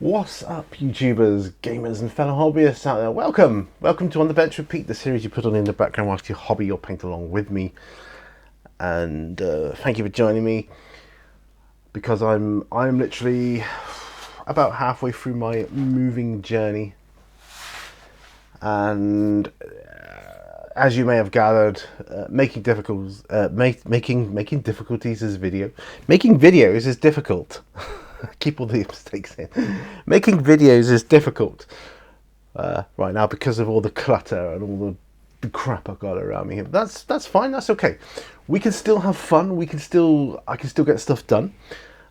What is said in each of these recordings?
What's up, YouTubers, gamers, and fellow hobbyists out there? Welcome to On the Bench with Pete, the series you put on in the background whilst you hobby or paint along with me. And thank you for joining me, because I'm literally about halfway through my moving journey, and as you may have gathered, making difficulties making videos is difficult. Keep all the mistakes in. Making videos is difficult right now because of all the clutter and all the crap I've got around me. That's fine. That's okay. We can still have fun. I can still get stuff done.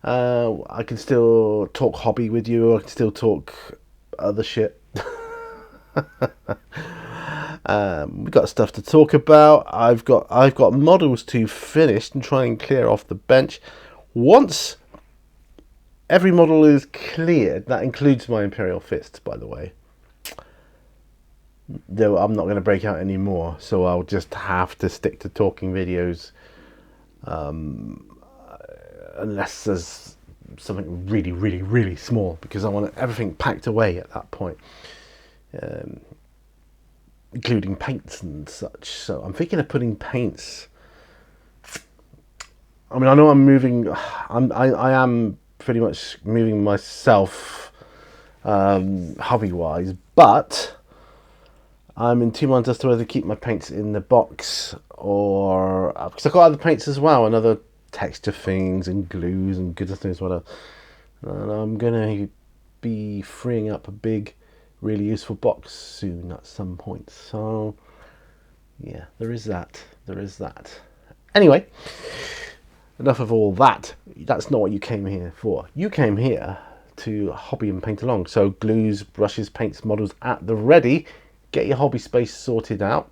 I can still talk hobby with you. I can still talk other shit. We've got stuff to talk about. I've got models to finish and try and clear off the bench. Once every model is cleared, that includes my Imperial Fists, by the way. Though I'm not going to break out any more, so I'll just have to stick to talking videos, unless there's something really, really, really small, because I want everything packed away at that point, including paints and such. So I'm thinking of putting paints. I mean, I know I'm moving. I am pretty much moving myself, hobby-wise, but I'm in 2 minds as to whether to keep my paints in the box or because I've got other paints as well and other texture things and glues and goodness knows what else. And I'm gonna be freeing up a big, really useful box soon at some point. So yeah, there is that. Anyway, enough of all that. That's not what you came here for. You came here to hobby and paint along. So glues, brushes, paints, models at the ready. Get your hobby space sorted out.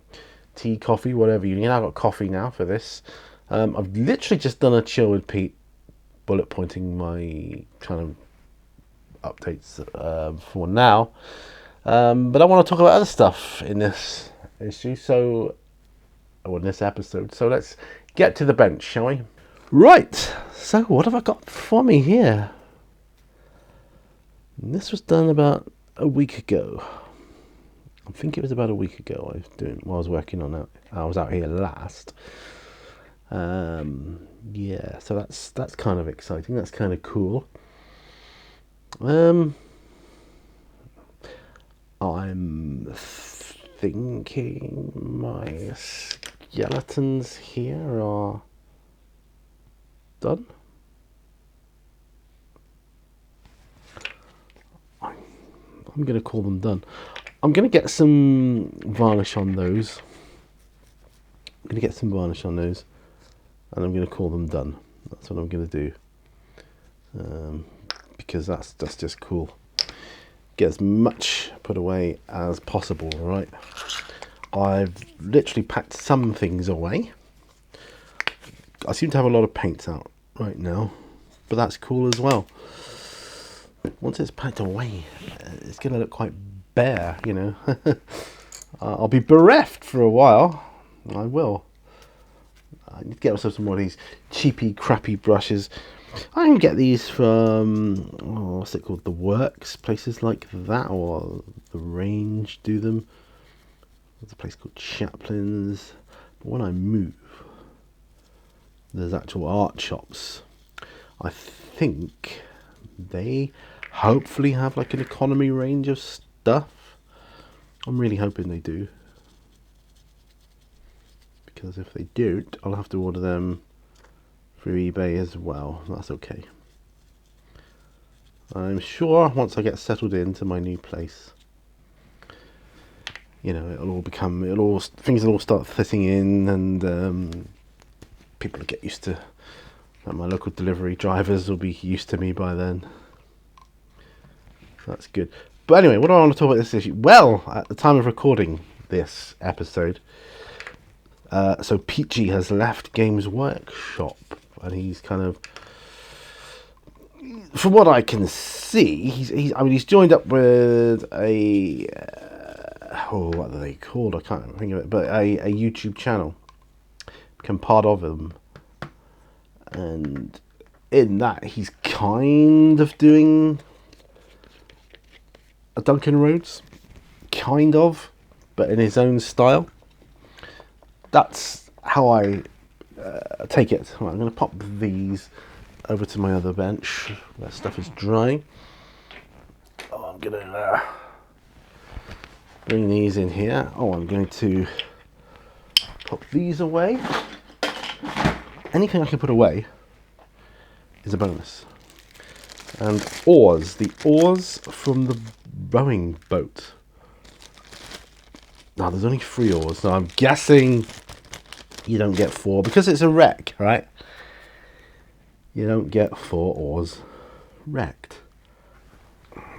Tea, coffee, whatever you need. I've got coffee now for this. I've literally just done a chill with Pete, bullet pointing my kind of updates for now. But I want to talk about other stuff in this issue, in this episode. So let's get to the bench, shall we? Right, so what have I got for me here? This was done about a week ago. I think it was about a week ago I was working on it. I was out here last. Yeah, so that's kind of exciting. That's kind of cool. I'm thinking my skeletons here are done. I'm going to call them done. I'm going to get some varnish on those. And I'm going to call them done. That's what I'm going to do. Because that's just cool. Get as much put away as possible, right? I've literally packed some things away. I seem to have a lot of paints out right now, but that's cool as well. Once it's packed away, it's going to look quite bare, you know. I'll be bereft for a while. I will. I need to get myself some more of these cheapy, crappy brushes. I can get these from, what's it called? The Works, places like that, or The Range do them. There's a place called Chaplin's. But when I move, there's actual art shops. I think they hopefully have like an economy range of stuff. I'm really hoping they do, because if they don't, I'll have to order them through eBay as well. That's okay. I'm sure once I get settled into my new place, you know, things will all start fitting in, and people will get used to. My local delivery drivers will be used to me by then. So that's good. But anyway, what do I want to talk about this issue? Well, at the time of recording this episode, so Peachy has left Games Workshop, and he's kind of, from what I can see, he's joined up with a what are they called? I can't think of it, but a YouTube channel, become part of them, and in that he's kind of doing a Duncan Rhodes, kind of, but in his own style. That's how I take it. Right, I'm going to pop these over to my other bench where stuff is drying. I'm going to bring these in here. I'm going to put these away. Anything I can put away is a bonus. And oars. The oars from the rowing boat. Now, there's only 3 oars. Now, I'm guessing you don't get 4 because it's a wreck, right? You don't get 4 oars wrecked.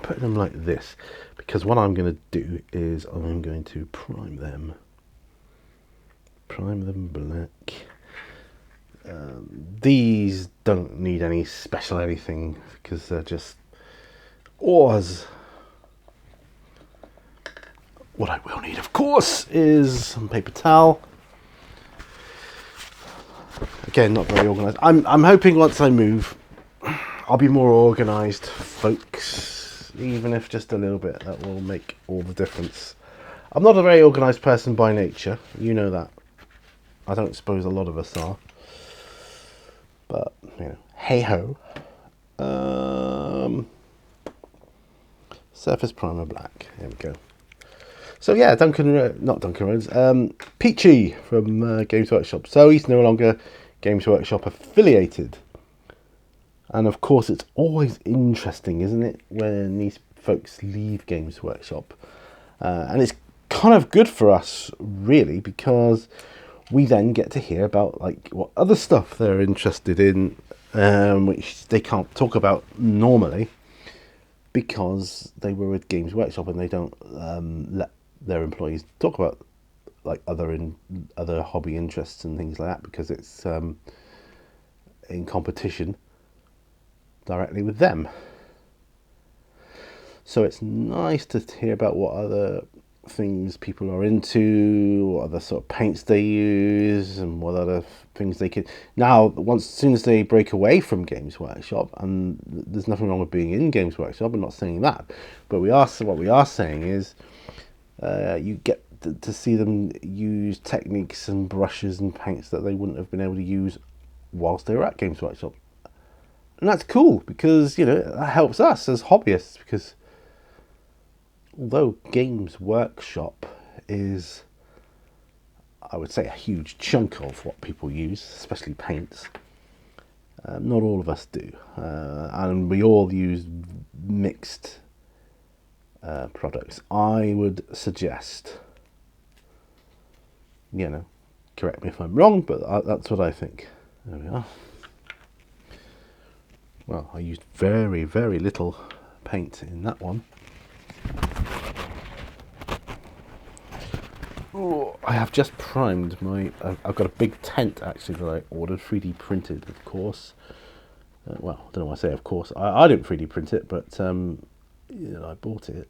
Put them like this because what I'm going to do is I'm going to prime them. Prime them black. These don't need any special anything because they're just oars. What I will need, of course, is some paper towel. Again, not very organised. I'm hoping once I move, I'll be more organised, folks. Even if just a little bit, that will make all the difference. I'm not a very organised person by nature. You know that. I don't suppose a lot of us are. But, hey ho. Surface primer black. There we go. So yeah, not Duncan Rhodes. Peachy from Games Workshop. So he's no longer Games Workshop affiliated. And of course, it's always interesting, isn't it, when these folks leave Games Workshop. And it's kind of good for us, really, because we then get to hear about what other stuff they're interested in, which they can't talk about normally because they were with Games Workshop and they don't let their employees talk about other hobby interests and things like that because it's in competition directly with them. So it's nice to hear about what other things people are into, what other sort of paints they use, and what other things they can. Now, as soon as they break away from Games Workshop, and there's nothing wrong with being in Games Workshop, I'm not saying that, but what we are saying is you get to see them use techniques and brushes and paints that they wouldn't have been able to use whilst they were at Games Workshop. And that's cool because, that helps us as hobbyists because although Games Workshop is, I would say, a huge chunk of what people use, especially paints, not all of us do. And we all use mixed products. I would suggest, correct me if I'm wrong, but that's what I think. There we are. Well, I used very, very little paint in that one. Oh, I have just primed I've got a big tent actually that I ordered, 3D printed, of course. Well, I don't know why I say of course. I didn't 3D print it, but I bought it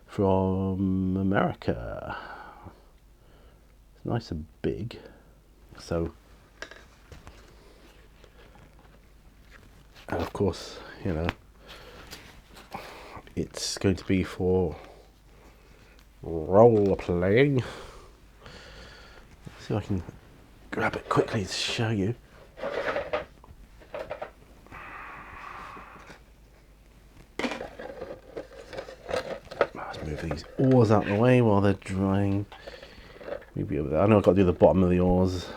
from America. It's nice and big. So, and of course, it's going to be for role playing. Let's see if I can grab it quickly to show you. Let's move these oars out of the way while they're drying. Maybe over there. I know I've got to do the bottom of the oars.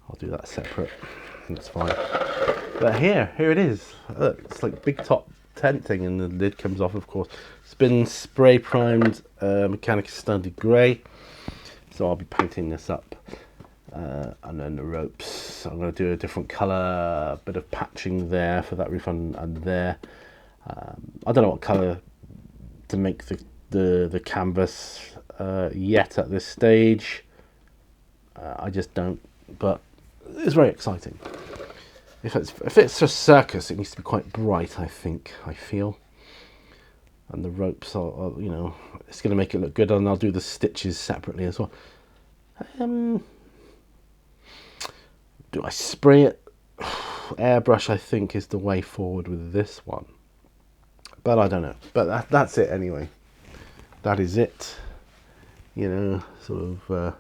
I'll do that separate. That's fine. But here it is. Look, it's like big top tent thing, and the lid comes off, of course. It's been spray primed Mechanicus Standard Grey, so I'll be painting this up. And then the ropes, I'm going to do a different colour, a bit of patching there for that roof and there. I don't know what colour to make the canvas yet at this stage. I just don't, but it's very exciting. If it's a circus, it needs to be quite bright, I feel. And the ropes are it's going to make it look good, and I'll do the stitches separately as well. Do I spray it? Airbrush, I think, is the way forward with this one. But I don't know. But that's it anyway. That is it. You know, sort of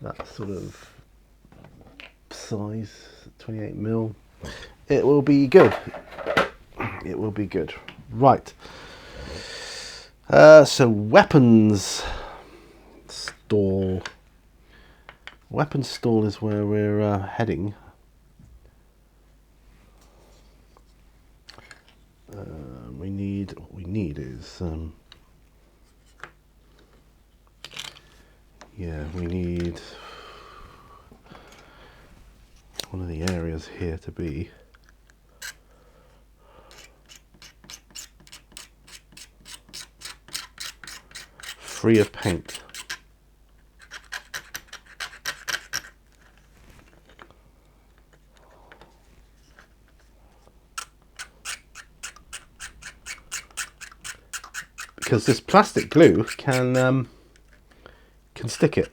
that sort of size, 28mm. It will be good. It will be good. Right. So weapons stall. Weapons stall is where we're heading. What we need is we need one of the areas here to be free of paint. Because this plastic glue can stick it.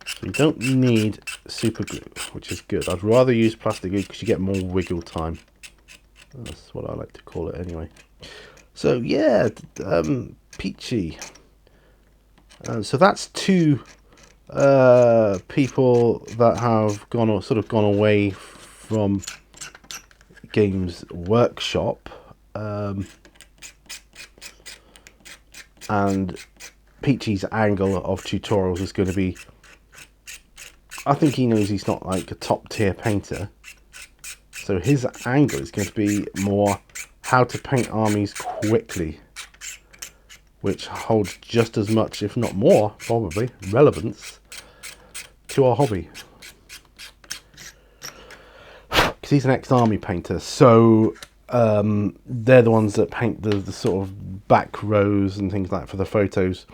So you don't need super glue, which is good. I'd rather use plastic glue because you get more wiggle time. That's what I like to call it anyway. So yeah, Peachy. So that's two people that have gone away from Games Workshop, and Peachy's angle of tutorials is going to be, I think he knows he's not like a top tier painter, so his angle is going to be more how to paint armies quickly, which holds just as much, if not more, probably, relevance to our hobby. Because he's an ex-army painter, so they're the ones that paint the sort of back rows and things like that for the photos.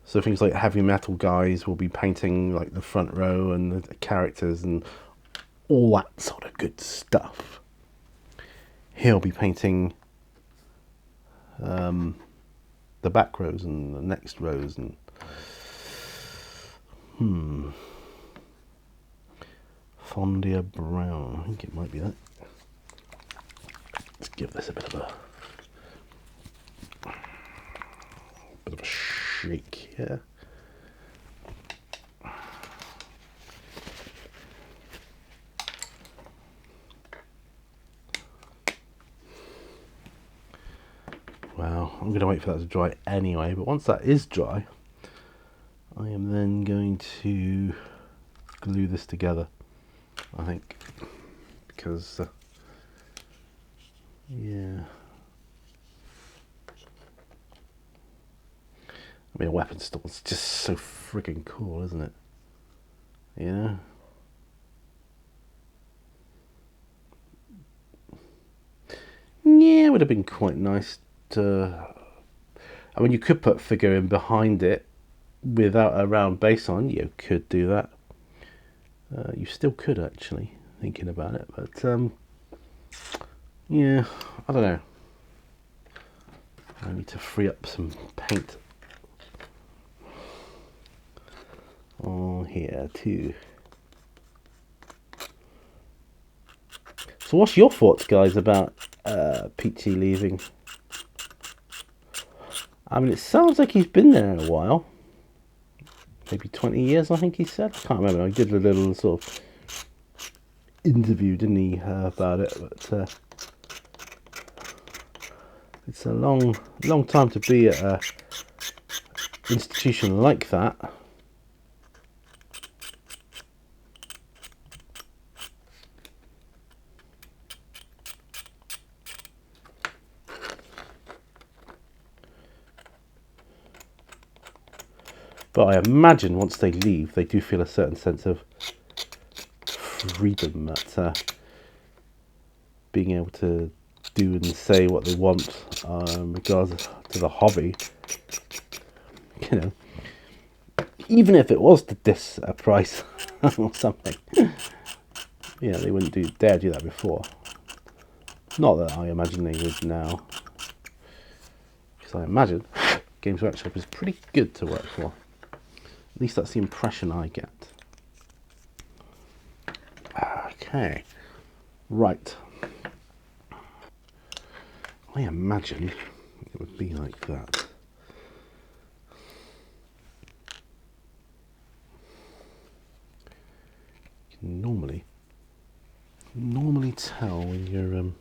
So things like heavy metal guys will be painting like the front row and the characters and all that sort of good stuff. He'll be painting the back rows and the next rows and Fondia Brown, I think it might be that. Let's give this a bit of a shake here. Well, I'm going to wait for that to dry anyway, but once that is dry, I am then going to glue this together, I think, because yeah, I mean, a weapon stall is just so freaking cool, isn't it? You know? Yeah, it would have been quite nice to, I mean, you could put figure in behind it without a round base on. You could do that. You still could, actually, thinking about it, but yeah, I don't know. I need to free up some paint on here too. So what's your thoughts, guys, about Peachy leaving? I mean, it sounds like he's been there a while. Maybe 20 years, I think he said. I can't remember. I did a little sort of interview, didn't he, about it? But it's a long time to be at an institution like that. But I imagine once they leave, they do feel a certain sense of freedom at being able to do and say what they want in regards to the hobby. You know, even if it was to diss a price or something, yeah, they wouldn't dare do that before. Not that I imagine they would now, because I imagine Games Workshop is pretty good to work for. At least that's the impression I get. Okay. Right. I imagine it would be like that. You can normally tell when your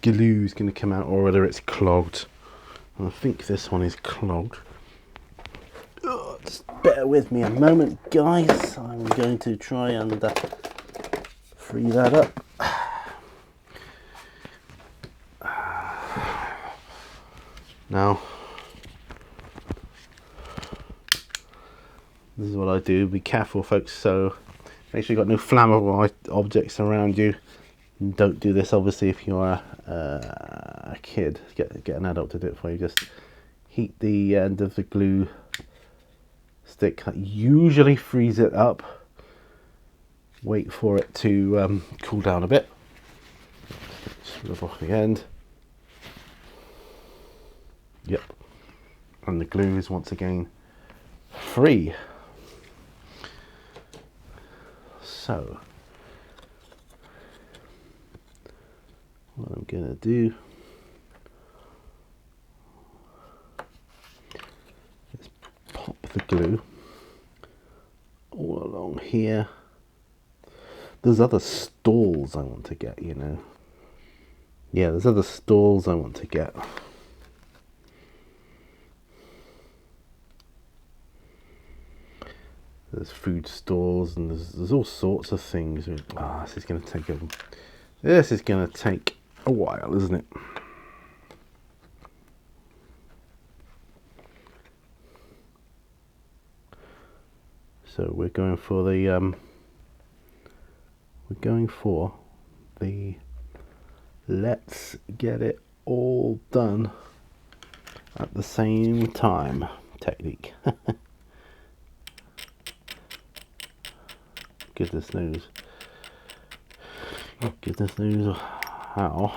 glue is going to come out or whether it's clogged. And I think this one is clogged. Just bear with me a moment, guys. I'm going to try and free that up. Now, this is what I do. Be careful, folks. So make sure you've got no flammable objects around you. Don't do this, obviously, if you're a kid. Get an adult to do it for you. Just heat the end of the glue stick. Usually freeze it up. Wait for it to cool down a bit. Just rub off the end. Yep. And the glue is once again free. So, what I'm going to do is pop the glue all along here. There's other stalls I want to get, you know. Yeah, there's other stalls I want to get. There's food stalls and there's all sorts of things. This is going to take a while, isn't it? So we're going for the let's get it all done at the same time technique. Goodness knows how.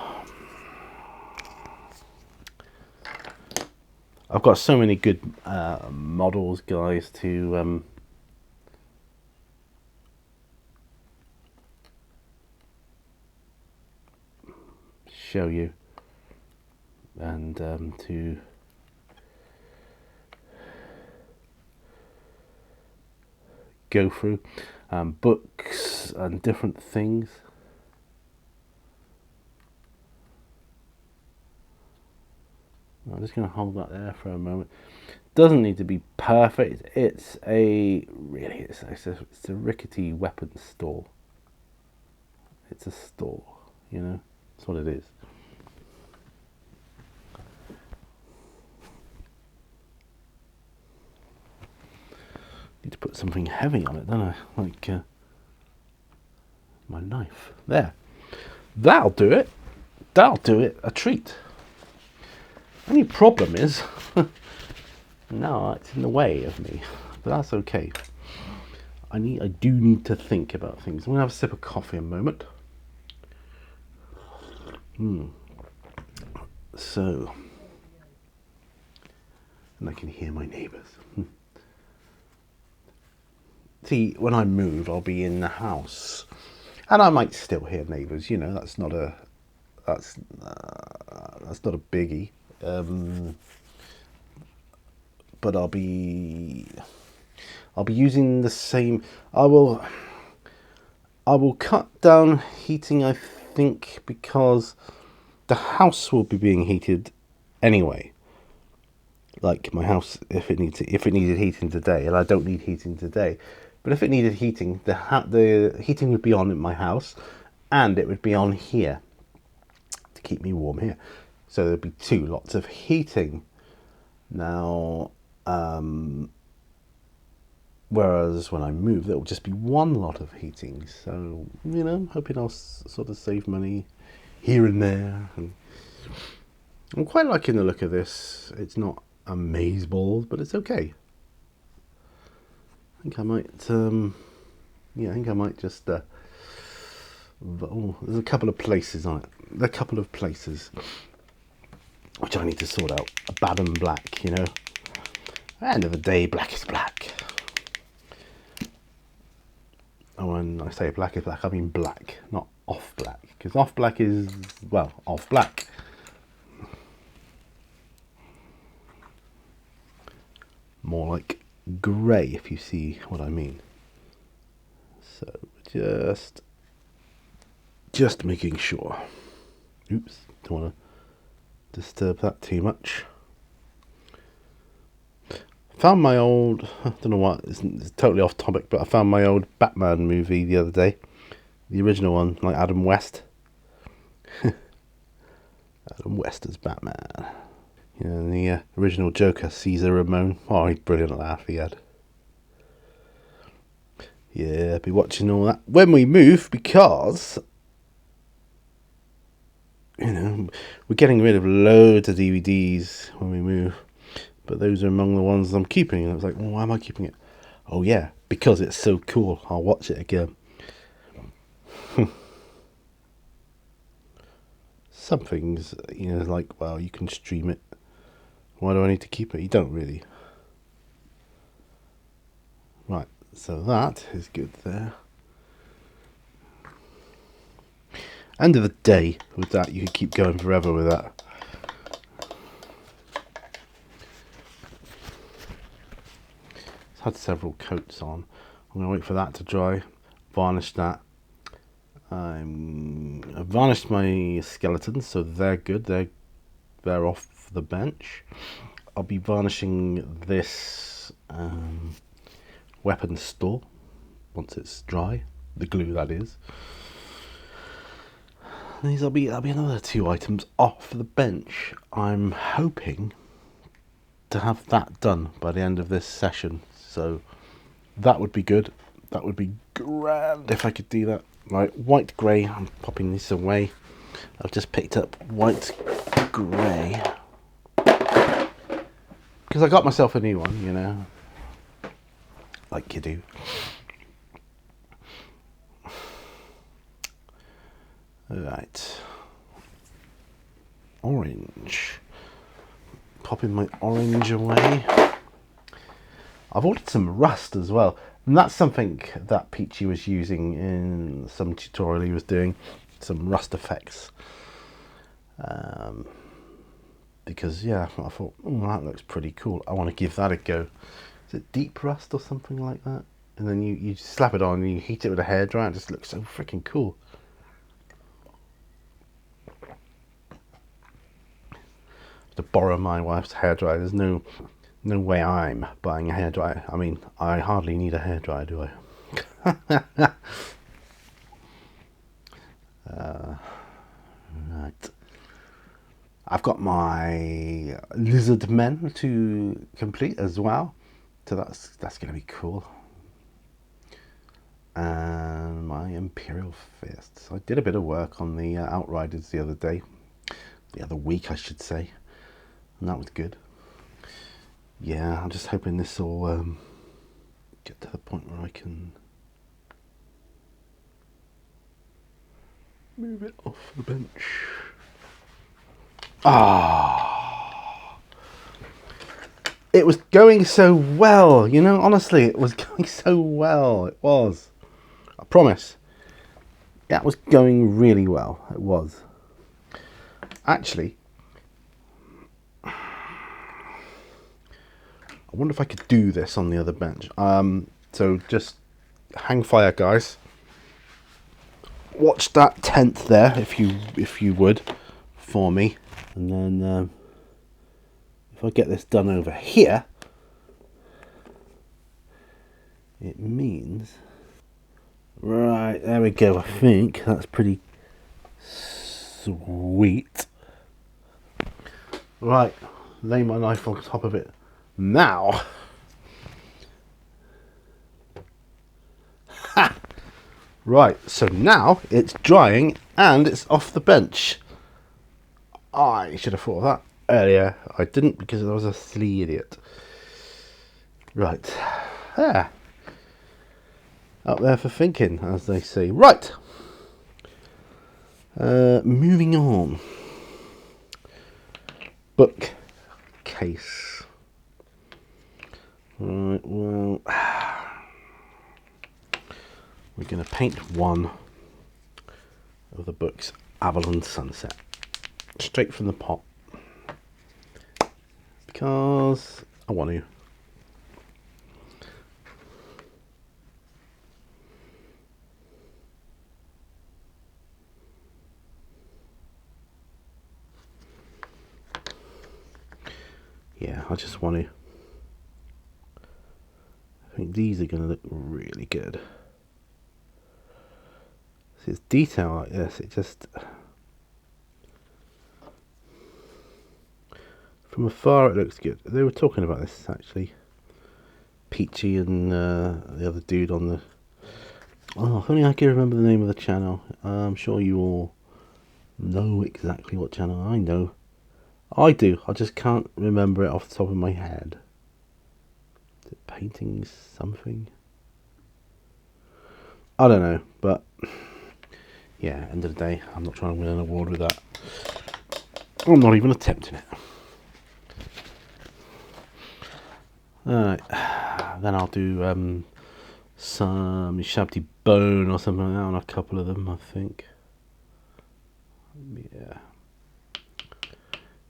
I've got so many good models, guys, to show you and to go through. Books and different things. I'm just going to hold that there for a moment. Doesn't need to be perfect. It's a rickety weapons store. It's a store, you know. That's what it is. Need to put something heavy on it, don't I? Like my knife. There. That'll do it. That'll do it. A treat. Only problem is, no, it's in the way of me. But that's okay. I do need to think about things. I'm gonna have a sip of coffee in a moment. So, and I can hear my neighbours. See, when I move, I'll be in the house, and I might still hear neighbours. You know, that's not a biggie. But I'll be using the same. I will cut down heating, I think, because the house will be being heated anyway. Like my house, if it needed heating today, and I don't need heating today. But if it needed heating, the heating would be on in my house, and it would be on here to keep me warm here. So there'd be two lots of heating. Now, whereas when I move, there will just be one lot of heating. So, you know, I'm hoping I'll sort of save money here and there. And I'm quite liking the look of this. It's not amazeballs, but it's okay. I think I might, just, there's a couple of places on it. There are a couple of places which I need to sort out. A bad and black, you know. At the end of the day, black is black. And when I say black is black, I mean black, not off black. Because off black is, well, off black. More like grey, if you see what I mean. So just making sure. Oops, don't want to disturb that too much. Found my old, I don't know what, it's totally off topic, but I found my old Batman movie the other day. The original one, like Adam West. Adam West as Batman. Yeah, and the original Joker, Caesar Ramon. Oh, he's brilliant laugh he had. Yeah, I'll be watching all that when we move, because, you know, we're getting rid of loads of DVDs when we move. But those are among the ones I'm keeping. And I was like, well, why am I keeping it? Oh, yeah, because it's so cool. I'll watch it again. Some things, you know, like, well, you can stream it. Why do I need to keep it? You don't really. Right, so that is good there. End of the day, with that, you could keep going forever with that. It's had several coats on. I'm going to wait for that to dry, varnish that. I've varnished my skeletons, so they're good. They're off the bench. I'll be varnishing this weapon store once it's dry. The glue, that is. These will be another 2 items off the bench. I'm hoping to have that done by the end of this session. So that would be good. That would be grand if I could do that. Right, white grey, I'm popping this away. I've just picked up white grey because I got myself a new one, you know, like you do. Right, orange. Popping my orange away. I've ordered some rust as well. And that's something that Peachy was using in some tutorial he was doing, some rust effects. Because, yeah, I thought, oh, that looks pretty cool. I want to give that a go. Is it deep rust or something like that? And then you slap it on and you heat it with a hairdryer. It just looks so freaking cool. To borrow my wife's hairdryer, there's no way I'm buying a hairdryer. I mean, I hardly need a hairdryer, do I? Right. I've got my lizard men to complete as well, so that's going to be cool. And my Imperial Fists. I did a bit of work on the Outriders the other week, I should say, and that was good. Yeah, I'm just hoping this will get to the point where I can move it off the bench. It was going so well, you know, honestly, it was going so well. It was. I promise. That was going really well. It was. Actually, I wonder if I could do this on the other bench. So just hang fire, guys. Watch that tent there, if you would, for me. And then if I get this done over here, it means... Right, there we go. I think that's pretty sweet. Right, lay my knife on top of it. Now... Ha! Right, so now it's drying and it's off the bench. I should have thought of that earlier. I didn't because I was a silly idiot. Right, there. Up there for thinking, as they say. Right. Moving on. Book case. Right, well, we're going to paint one of the book's Avalon Sunset straight from the pot because I want to. Yeah, I just want to. I think these are going to look really good. See, it's detail like this, it just... From afar it looks good. They were talking about this actually. Peachy and the other dude on the... Oh, if only I can remember the name of the channel. I'm sure you all know exactly what channel I know. I do, I just can't remember it off the top of my head. Is it painting something? I don't know, but yeah, end of the day, I'm not trying to win an award with that. I'm not even attempting it. Alright, then I'll do some Shabty Bone or something like that on a couple of them, I think.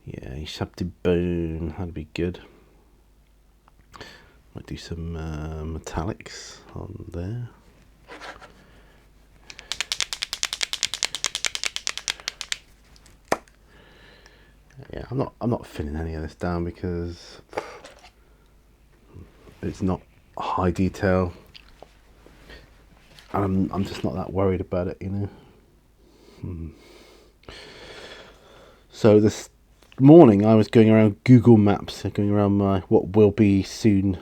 Yeah, Shabty Bone, that'd be good. Might do some metallics on there. Yeah, I'm not filling any of this down because it's not high detail, and I'm just not that worried about it, you know. So this morning I was going around Google Maps, going around my what will be soon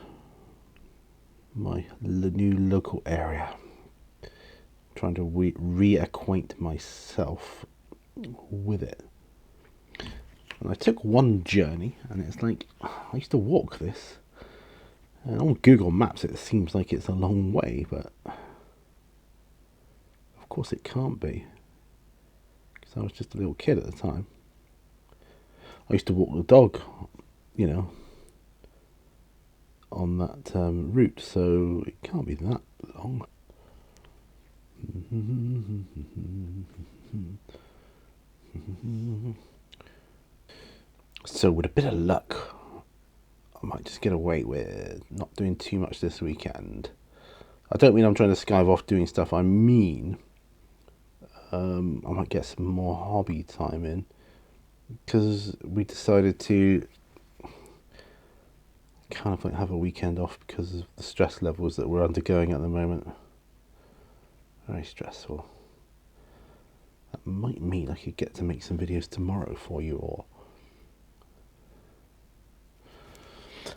my new local area, trying to reacquaint myself with it. And I took one journey, and it's like I used to walk this, and on Google Maps it seems like it's a long way, but of course it can't be, because I was just a little kid at the time. I used to walk the dog, you know, on that route, so it can't be that long. So with a bit of luck, I might just get away with not doing too much this weekend. I don't mean I'm trying to skive off doing stuff, I mean I might get some more hobby time in, because we decided to kind of like have a weekend off because of the stress levels that we're undergoing at the moment. Very stressful. That might mean I could get to make some videos tomorrow for you all.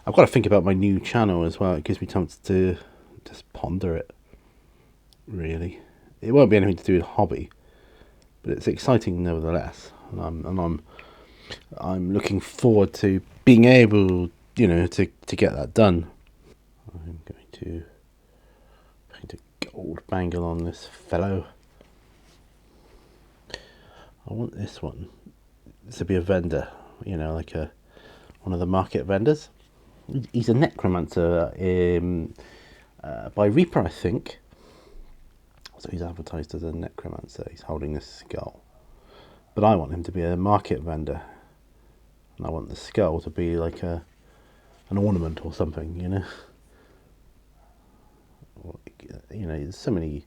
I've got to think about my new channel as well. It gives me time to just ponder it, really. It won't be anything to do with hobby, but it's exciting nevertheless. And I'm looking forward to being able, you know, to get that done. I'm going to paint a gold bangle on this fellow. I want this one to be a vendor, you know, like one of the market vendors. He's a necromancer by Reaper, I think. So he's advertised as a necromancer. He's holding this skull. But I want him to be a market vendor. And I want the skull to be like an ornament or something, you know. You know, there's so many.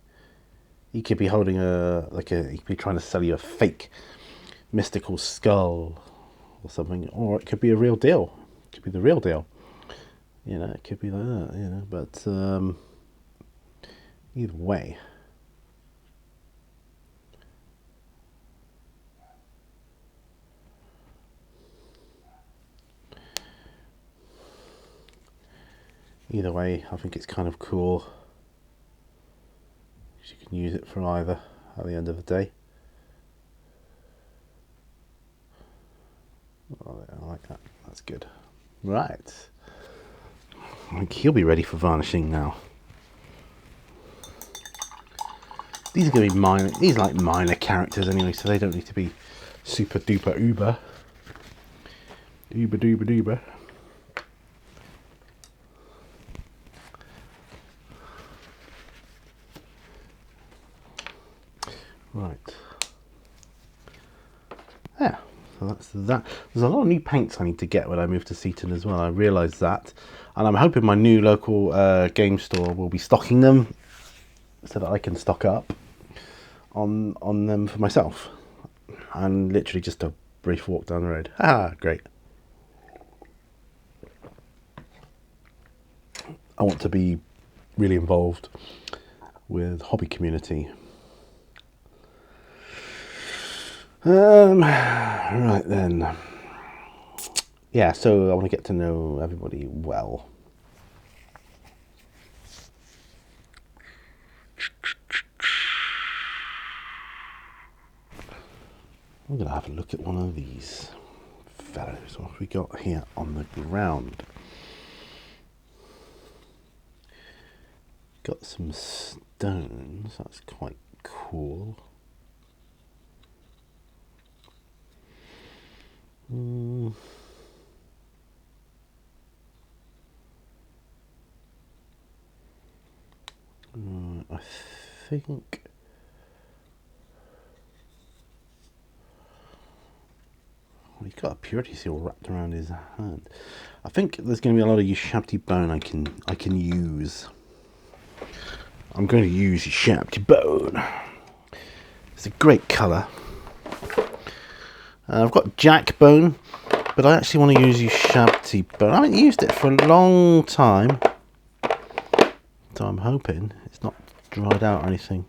He could be holding he could be trying to sell you a fake mystical skull or something, or it could be a real deal. It could be the real deal. You know, it could be like that, you know, but either way. Either way, I think it's kind of cool. You can use it for either at the end of the day. Oh, I like that. That's good. Right. I think he'll be ready for varnishing now. These are going to be minor. These are like minor characters anyway, so they don't need to be super duper uber. Uber duper duper. Right. Yeah, so that's that. There's a lot of new paints I need to get when I move to Seaton as well. I realise that. And I'm hoping my new local game store will be stocking them so that I can stock up on them for myself. And literally just a brief walk down the road. Ah, great. I want to be really involved with hobby community. Right then. Yeah, so I want to get to know everybody well. I'm going to have a look at one of these fellows. What have we got here on the ground? Got some stones. That's quite cool. I think he's got a purity seal wrapped around his hand. I think there's going to be a lot of Ushabti bone I can use. I'm going to use Ushabti bone. It's a great colour. I've got Jack bone, but I actually want to use Ushabti bone. I haven't used it for a long time, so I'm hoping it's not dried out or anything.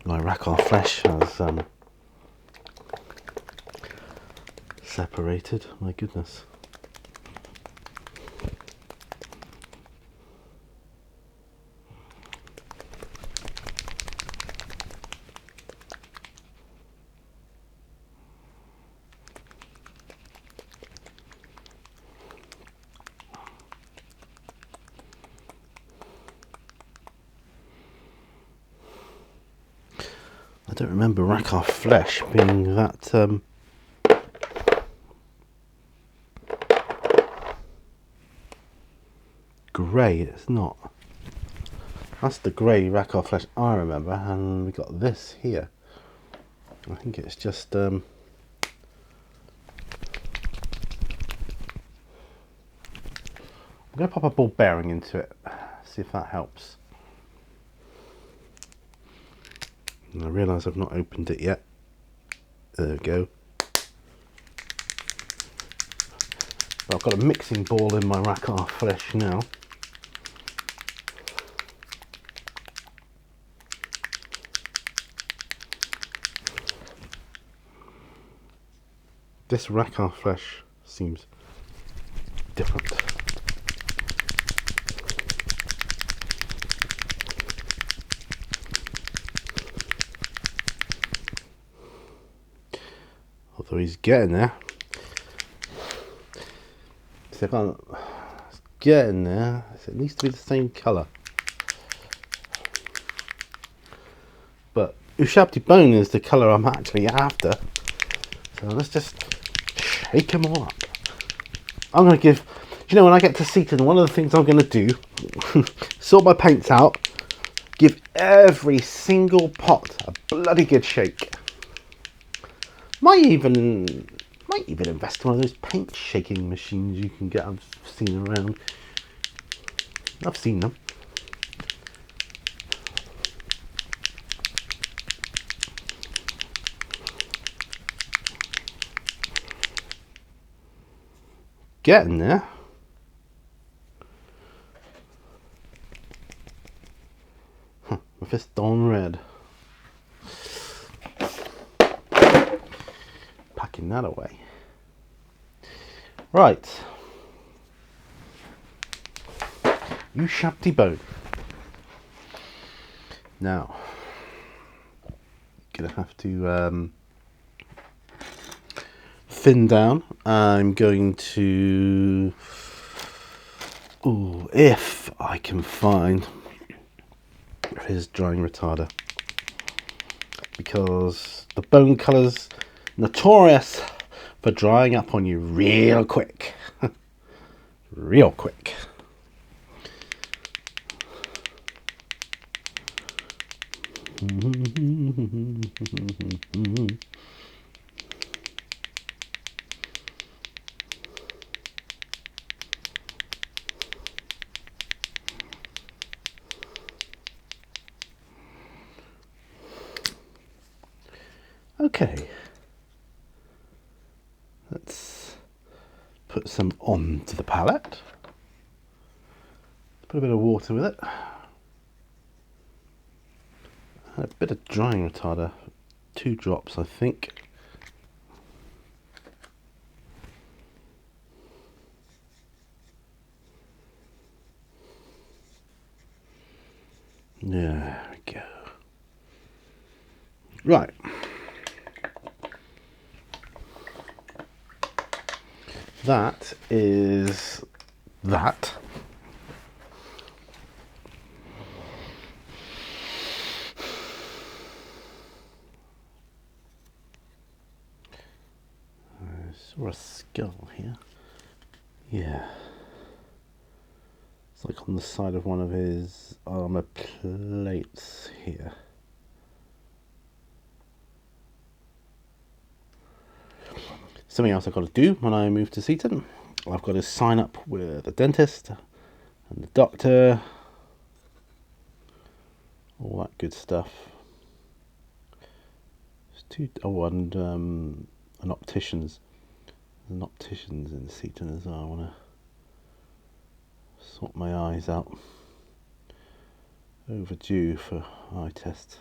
My Rakarth flesh has separated. My goodness. I don't remember Rakarth flesh being that grey. It's not. That's the grey Rakarth flesh I remember, and we got this here. I think it's just I'm going to pop a ball bearing into it, see if that helps. And I realise I've not opened it yet. There we go. But I've got a mixing ball in my Rakarth flesh now. This Rakarth flesh seems different. Although he's getting there. So it's getting there. So it needs to be the same colour. But Ushabti bone is the colour I'm actually after. So let's just shake them all up. I'm going to give, you know, when I get to Seaton, one of the things I'm going to do, sort my paints out, give every single pot a bloody good shake. Might even invest in one of those paint shaking machines you can get. I've seen around. I've seen them. Getting there. My fist on red. Packing that away. Right. Ushabti bone. Now, gonna have to thin down. I'm going to, if I can find his drying retarder, because the bone colour's notorious for drying up on you real quick. Real quick. Okay, let's put some onto the palette. Put a bit of water with it. And a bit of drying retarder. 2 drops, I think. There we go. Right. That is that. I saw a skull here. Yeah. It's like on the side of one of his armor plates here. Something else I've got to do when I move to Seaton. I've got to sign up with the dentist and the doctor. All that good stuff. And an opticians. There's an opticians in Seaton as well. I want to sort my eyes out. Overdue for eye tests.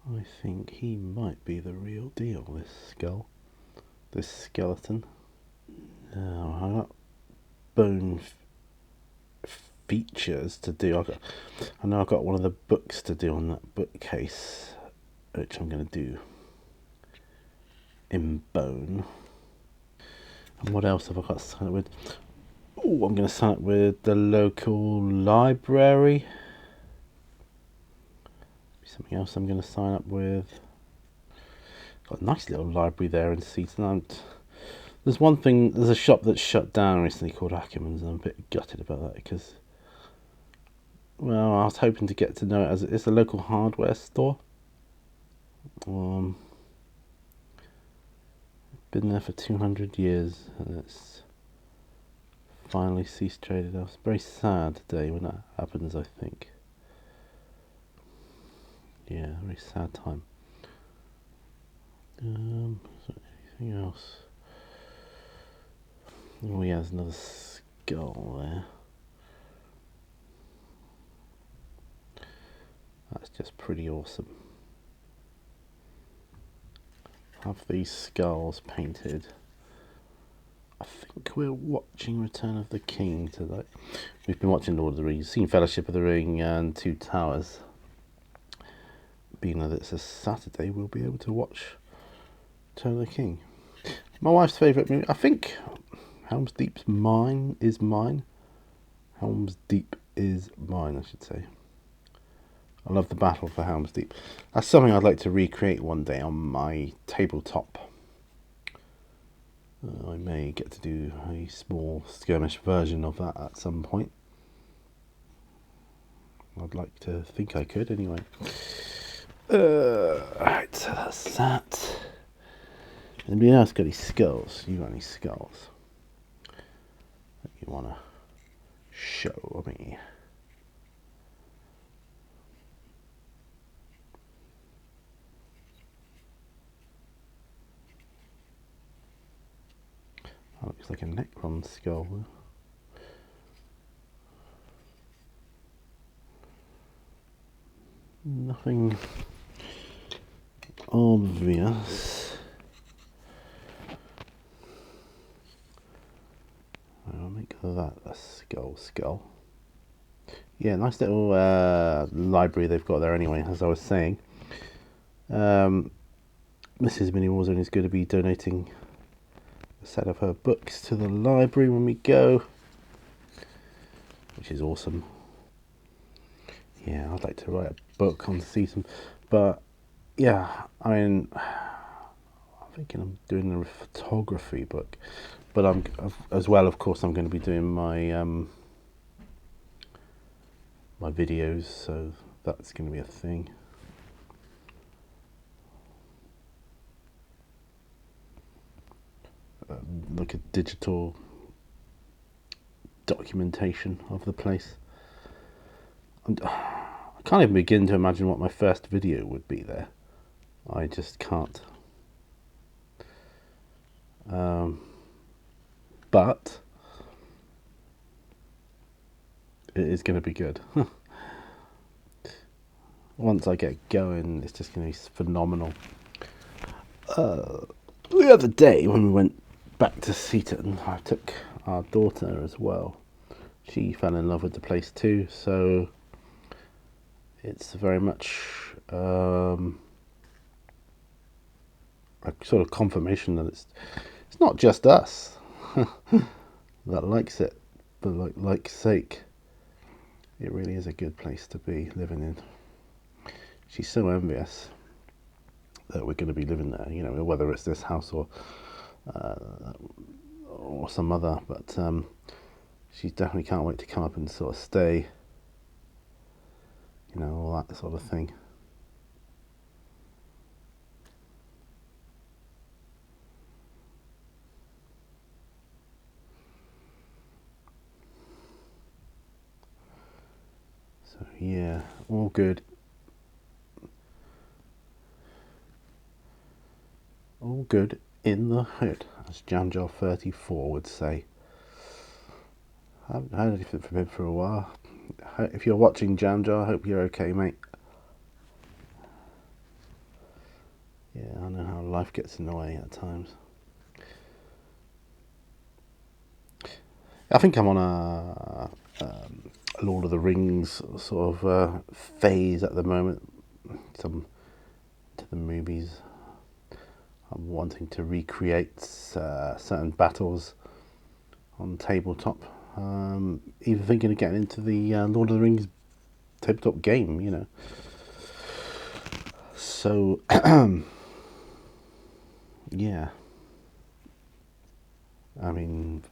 I think he might be the real deal, this skull. This skeleton. Now, I've got bone features to do. I know I've got one of the books to do on that bookcase, which I'm going to do in bone. And what else have I got to sign up with? Oh, I'm going to sign up with the local library. Something else I'm going to sign up with. Got a nice little library there in Seaton. There's one thing, there's a shop that's shut down recently called Ackerman's, and I'm a bit gutted about that because, well, I was hoping to get to know it as it's a local hardware store. Been there for 200 years and it's finally ceased trading. I was very sad today when that happens, I think. Yeah, very sad time. Is there anything else? Oh yeah, there's another skull there. That's just pretty awesome. Have these skulls painted. I think we're watching Return of the King today. We've been watching Lord of the Rings, seen Fellowship of the Ring and Two Towers. Being that it's a Saturday, we'll be able to watch Return of the King. My wife's favourite movie, I think Helm's Deep is mine. Helm's Deep is mine, I should say. I love the battle for Helm's Deep. That's something I'd like to recreate one day on my tabletop. I may get to do a small skirmish version of that at some point. I'd like to think I could, anyway. Right, so that's that. Anybody else got any skulls? You got any skulls that you want to show me? That looks like a Necron skull. Nothing obvious. I'll make that a skull. Yeah, nice little library they've got there anyway, as I was saying. Mrs. Mini Warzone is going to be donating a set of her books to the library when we go, which is awesome. Yeah, I'd like to write a book on Seaton, but yeah, I mean, I'm thinking I'm doing a photography book, but I'm as well, of course, I'm going to be doing my my videos, so that's going to be a thing. like a digital documentation of the place. I can't even begin to imagine what my first video would be there. I just can't. But it is going to be good. Once I get going, it's just going to be phenomenal. The other day when we went back to Seaton, I took our daughter as well. She fell in love with the place too, so it's very much a sort of confirmation that it's not just us that likes it, but like sake, it really is a good place to be living in. She's so envious that we're going to be living there, you know, whether it's this house or some other, but she definitely can't wait to come up and sort of stay, you know, all that sort of thing. So yeah, all good. All good in the hood, as Jamjar34 would say. I haven't heard anything from him for a while. If you're watching, Jamjar, I hope you're okay, mate. Yeah, I know how life gets in the way at times. I think I'm on a Lord of the Rings sort of phase at the moment. Some to the movies. I'm wanting to recreate certain battles on tabletop. Even thinking of getting into the Lord of the Rings tabletop game, you know. So, yeah. I mean,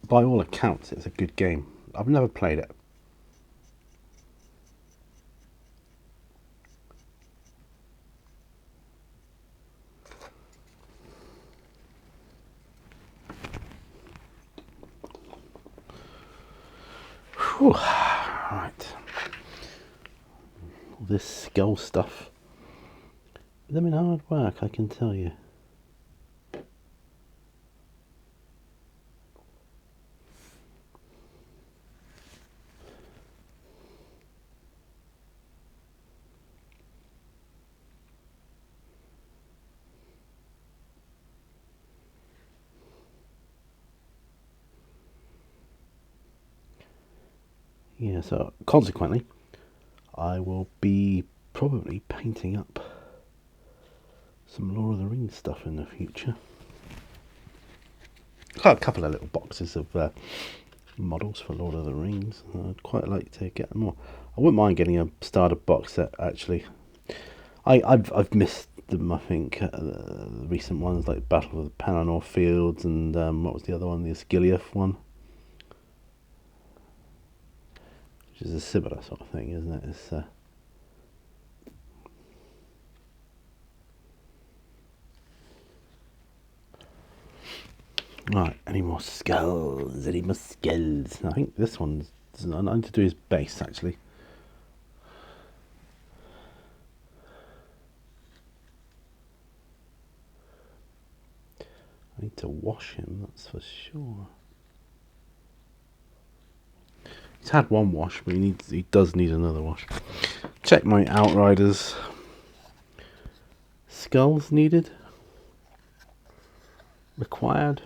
by all accounts, it's a good game. I've never played it. Whew. Right. All this skull stuff. Them in hard work, I can tell you. Yeah, so consequently, I will be probably painting up some Lord of the Rings stuff in the future. Got a couple of little boxes of models for Lord of the Rings. I'd quite like to get more. I wouldn't mind getting a starter box set actually. I've missed them. I think the recent ones like Battle of the Pelennor Fields and what was the other one? The Osgiliath one, which is a similar sort of thing, isn't it? It's right. Any more skulls? Any more skulls? I think this one's nothing to do his base actually. I need to wash him, that's for sure. He's had one wash, but he does need another wash. Check my Outriders. Skulls needed. Required.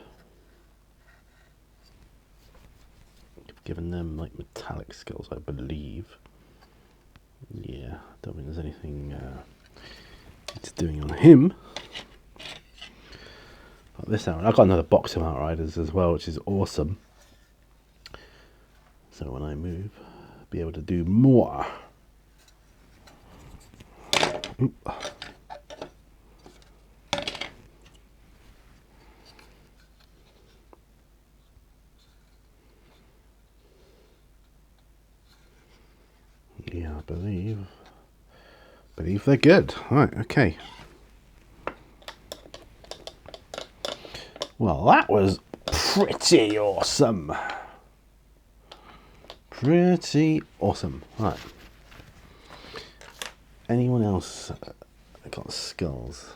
I've given them like metallic skulls, I believe. Yeah, don't think there's anything it's doing on him. But this Outrider, I've got another box of Outriders as well, which is awesome. So when I move, I'll be able to do more. Oop. Yeah, I believe they're good. Right, okay. Well, that was pretty awesome. Pretty awesome. Right. Anyone else got skulls?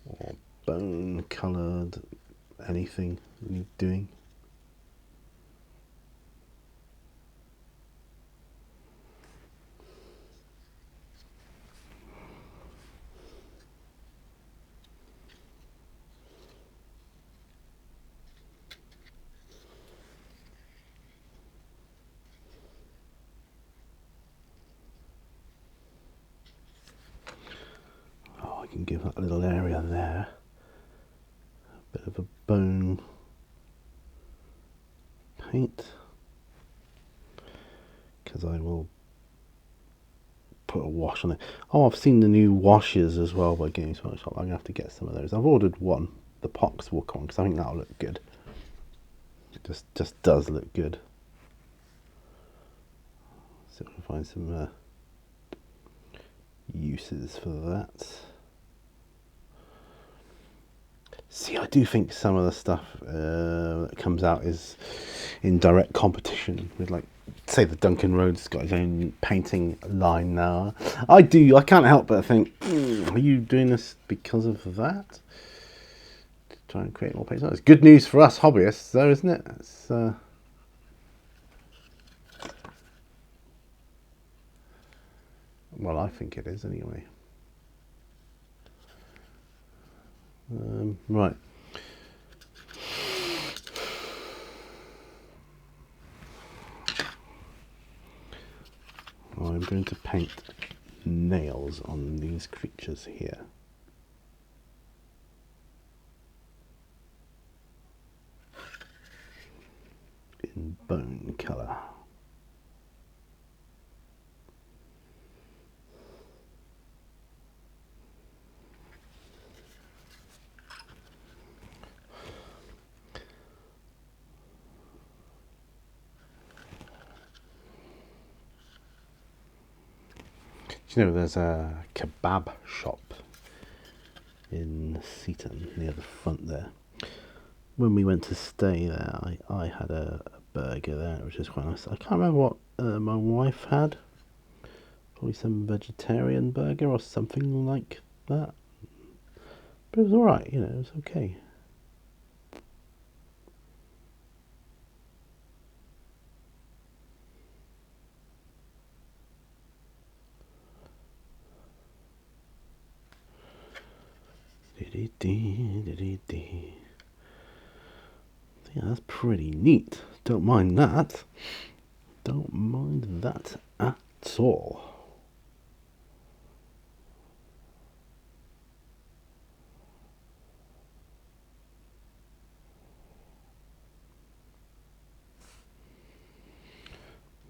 Or bone coloured? Anything need doing? I can give that little area there a bit of a bone paint, because I will put a wash on it. Oh, I've seen the new washes as well by Games Workshop. I'm going to have to get some of those. I've ordered one, the Poxwalk one, because I think that'll look good. It just does look good. So we can find some uses for that. See, I do think some of the stuff that comes out is in direct competition with, like, say, the Duncan Rhodes got his own painting line now. I can't help but think, are you doing this because of that? To try and create more paintings? It's good news for us hobbyists, though, isn't it? It's, well, I think it is, anyway. Right. I'm going to paint nails on these creatures here. In bone colour. Do you know there's a kebab shop in Seaton near the front there? When we went to stay there, I had a burger there, which is quite nice. I can't remember what my wife had. Probably some vegetarian burger or something like that. But it was alright, you know, it was okay. Yeah, that's pretty neat. Don't mind that. Don't mind that at all.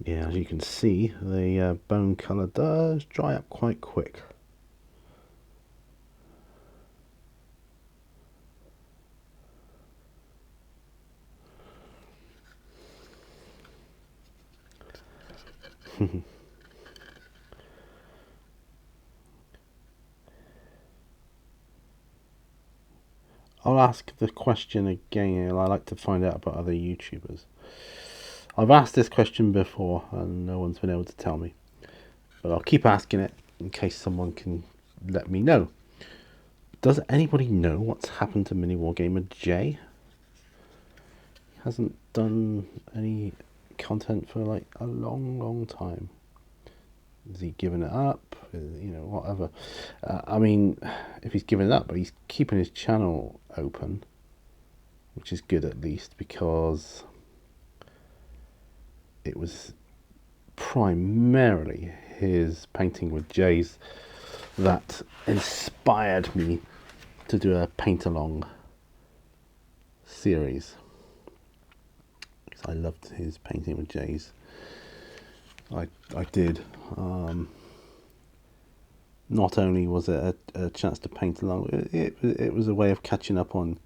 Yeah, as you can see, the bone colour does dry up quite quick. I'll ask the question again. I like to find out about other YouTubers. I've asked this question before and no one's been able to tell me. But I'll keep asking it in case someone can let me know. Does anybody know what's happened to Mini Wargamer J? He hasn't done any content for like a long time. Has he given it up? You know, whatever. I mean, if he's given it up, but he's keeping his channel open, which is good at least, because it was primarily his painting with Jays that inspired me to do a paint along series, because I loved his painting with Jays. I did. Not only was it a chance to paint along, it was a way of catching up on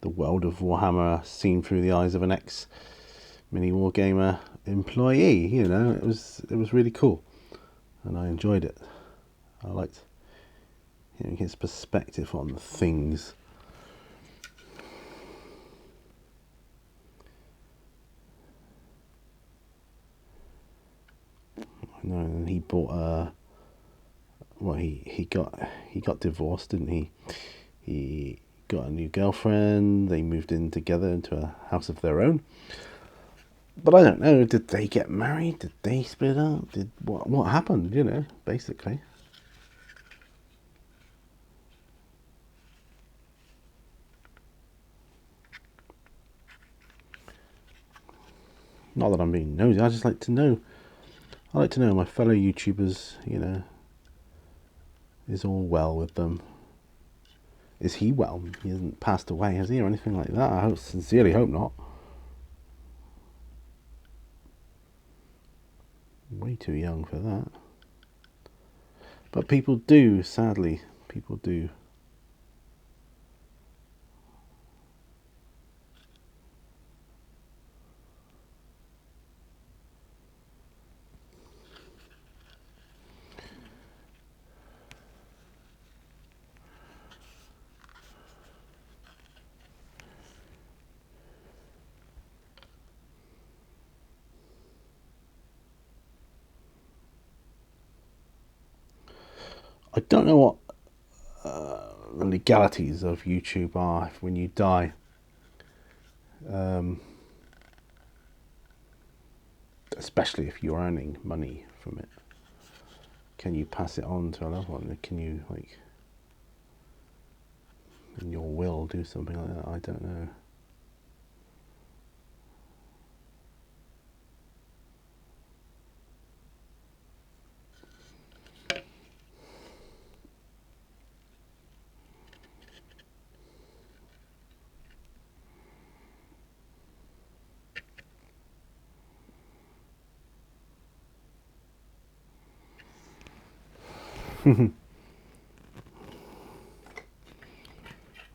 the world of Warhammer seen through the eyes of an ex Mini Wargamer employee. You know, it was really cool, and I enjoyed it. I liked his perspective on things. I know, and he bought he got divorced, didn't he? He got a new girlfriend. They moved in together into a house of their own. But I don't know. Did they get married? Did they split up? Did what happened? Basically. Not that I'm being nosy. I just like to know. I like to know my fellow YouTubers. Is all well with them. Is he well? He hasn't passed away, has he, or anything like that? I sincerely hope not. Way too young for that. But people do, sadly. People do. I don't know what the legalities of YouTube are when you die. Especially if you're earning money from it. Can you pass it on to a loved one? Can you, in your will, do something like that? I don't know.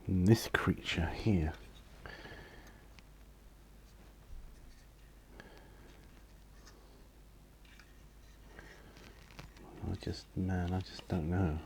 And this creature here. I just don't know.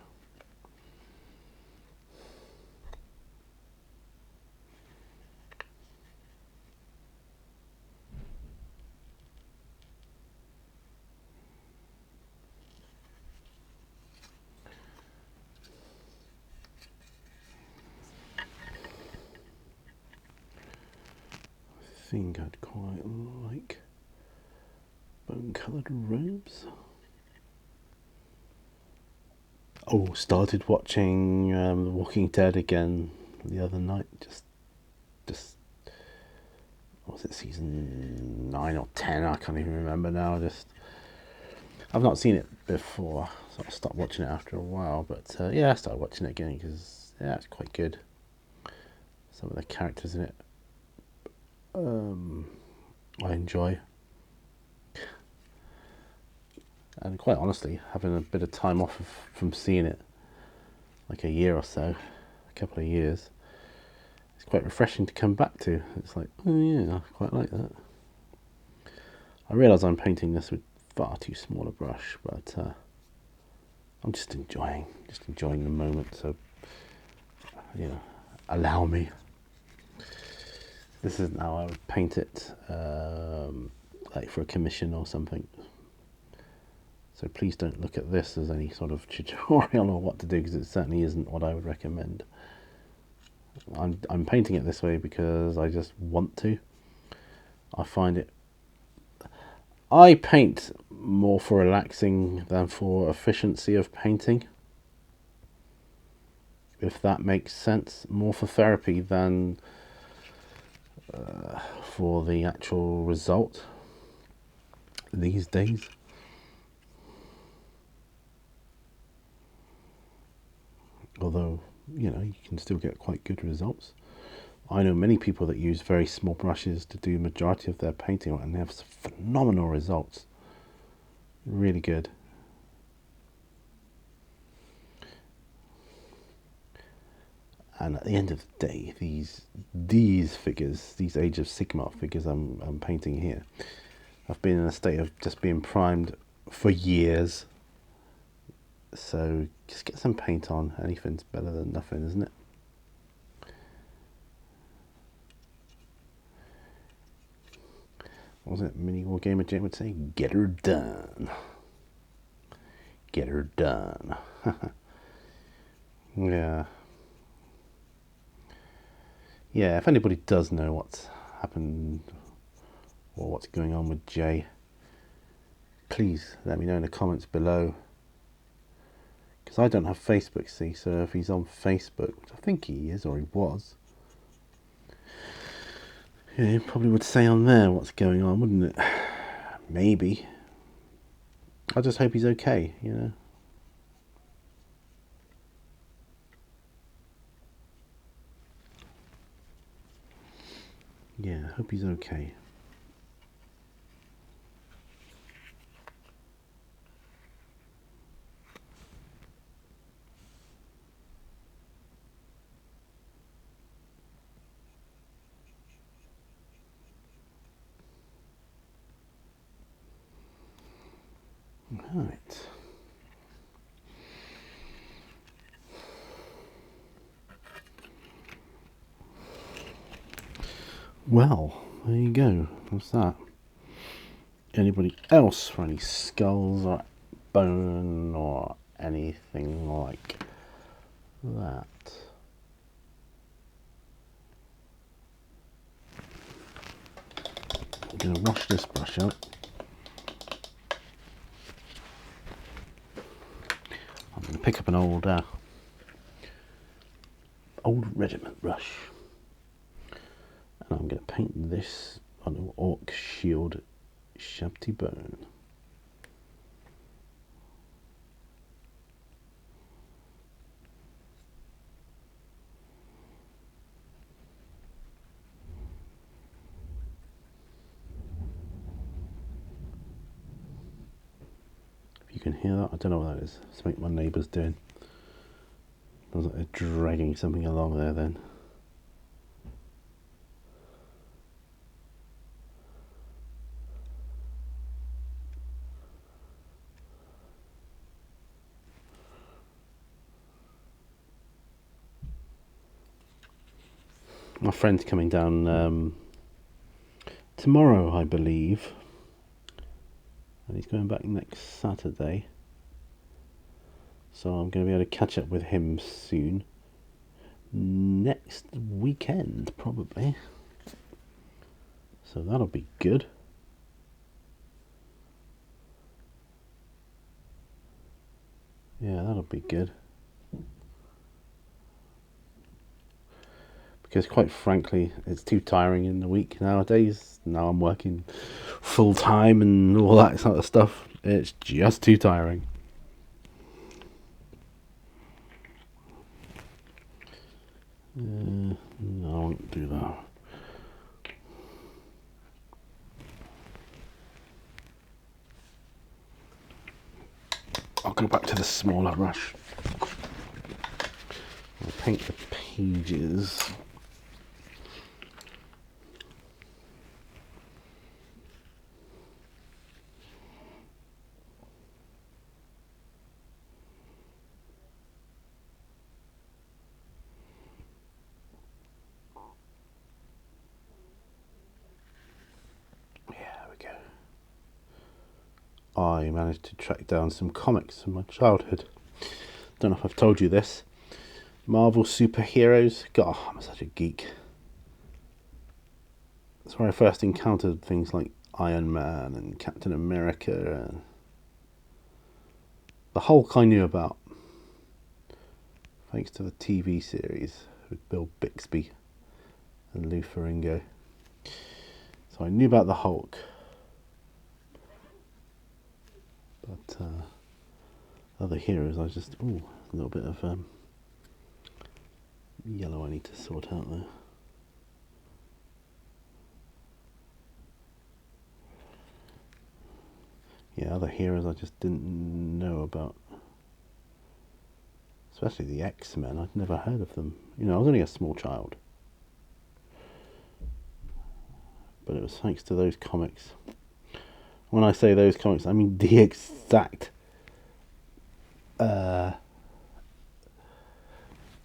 I think I'd quite like bone-coloured robes. Oh, started watching The Walking Dead again the other night. Just was it season 9 or 10? I can't even remember now. I've not seen it before, so I stopped watching it after a while. But I started watching it again because it's quite good. Some of the characters in it, I enjoy. And quite honestly, having a bit of time off from seeing it, like a year or so, a couple of years, it's quite refreshing to come back to. It's like, oh yeah, I quite like that. I realise I'm painting this with far too small a brush, but I'm just enjoying the moment. So, allow me. This isn't how I would paint it, like for a commission or something. So please don't look at this as any sort of tutorial or what to do, because it certainly isn't what I would recommend. I'm painting it this way because I just want to. I paint more for relaxing than for efficiency of painting, if that makes sense. More for therapy than for the actual result these days. Although, you can still get quite good results. I know many people that use very small brushes to do majority of their painting, and they have phenomenal results. Really good. And at the end of the day, these figures, these Age of Sigmar figures I'm painting here, I've been in a state of just being primed for years. So just get some paint on. Anything's better than nothing, isn't it? What was it? Mini War Gamer Jim would say, "Get her done. Get her done." Yeah. Yeah, if anybody does know what's happened or what's going on with Jay, please let me know in the comments below. Because I don't have Facebook, see, so if he's on Facebook, which I think he is, or he was, yeah, he probably would say on there what's going on, wouldn't it? Maybe. I just hope he's okay, you know. Yeah, I hope he's okay. Right. Well, there you go. What's that? Anybody else for any skulls or bone or anything like that? I'm going to wash this brush out. I'm going to pick up an old regiment brush, and I'm going to paint this on an orc shield Shabty bone. If you can hear that, I don't know what that is. It's something my neighbour's doing. Looks like they're dragging something along there then. My friend's coming down tomorrow, I believe, and he's going back next Saturday, so I'm going to be able to catch up with him soon. Next weekend, probably. So that'll be good. Yeah, that'll be good. Because quite frankly, it's too tiring in the week nowadays. Now I'm working full time and all that sort of stuff. It's just too tiring. No, I won't do that. I'll go back to the smaller brush. I'll paint the pages. I managed to track down some comics from my childhood. Don't know if I've told you this. Marvel superheroes. God, I'm such a geek. That's where I first encountered things like Iron Man and Captain America. And the Hulk I knew about, thanks to the TV series with Bill Bixby and Lou Ferrigno. So I knew about the Hulk. But other heroes, I just, a little bit of yellow I need to sort out there. Yeah, other heroes I just didn't know about. Especially the X-Men, I'd never heard of them. You know, I was only a small child. But it was thanks to those comics. When I say those comics, I mean the exact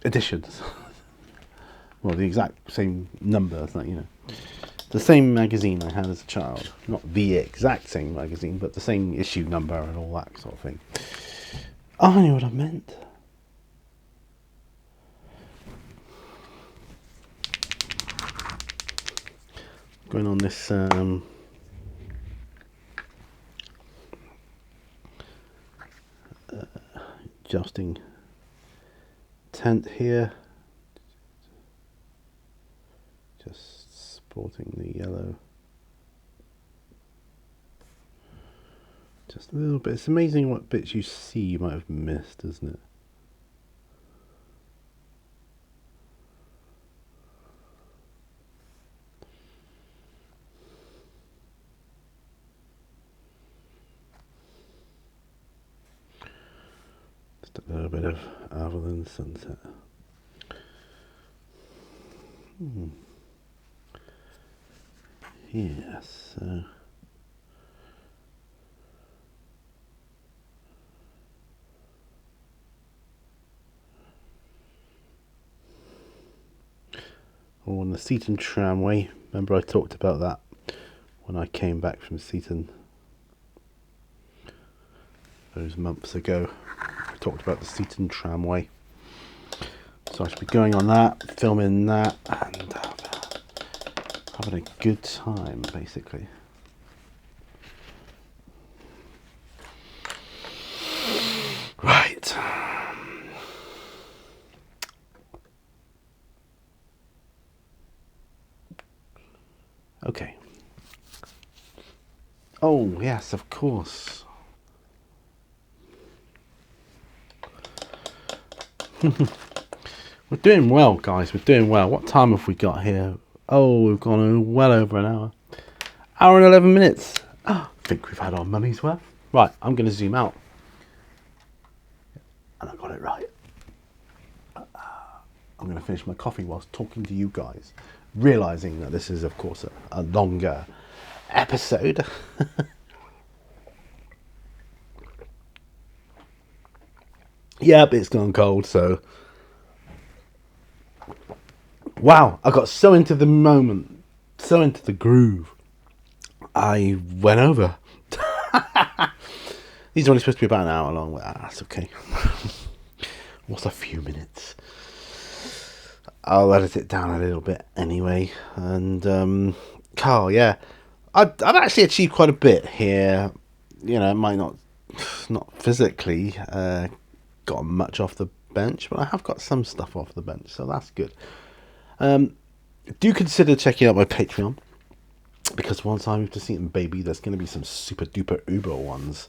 editions. Well, the exact same number, like, you know. The same magazine I had as a child. Not the exact same magazine, but the same issue number and all that sort of thing. Oh, I knew what I meant. Going on this adjusting tent here. Just sporting the yellow. Just a little bit. It's amazing what bits you see you might have missed, isn't it? Just a little bit of Avalon sunset. Yes. Oh, and the Seaton tramway. Remember I talked about that when I came back from Seaton those months ago. I talked about the Seaton tramway. So I should be going on that, filming that, and having a good time, basically. Right. Okay. Oh, yes, of course. We're doing well, guys. We're doing well. What time have we got here? Oh, we've gone well over an hour. Hour and 11 minutes. Oh, I think we've had our money's worth. Right, I'm going to zoom out. And I got it right. I'm going to finish my coffee whilst talking to you guys, realising that this is, of course, a longer episode. Yep, it's gone cold, so... Wow, I got so into the moment, so into the groove, I went over. These are only supposed to be about an hour long, but that's okay. What's a few minutes? I'll edit it down a little bit anyway. And Carl, yeah, I've actually achieved quite a bit here. You know, it might not physically got much off the bench, but I have got some stuff off the bench, so that's good. Do consider checking out my Patreon, because once I move to Seaton, baby, there's going to be some super duper uber ones,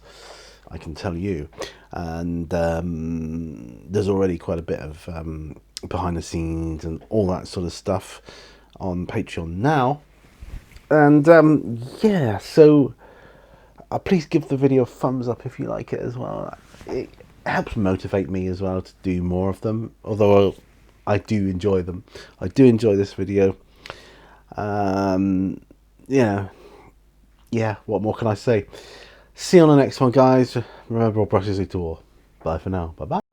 I can tell you. And there's already quite a bit of behind the scenes and all that sort of stuff on Patreon now. And yeah, so please give the video a thumbs up if you like it as well. It helps motivate me as well to do more of them, although I do enjoy them. I do enjoy this video. Yeah, what more can I say? See you on the next one, guys. Remember, all brushes are door. Bye for now. Bye-bye.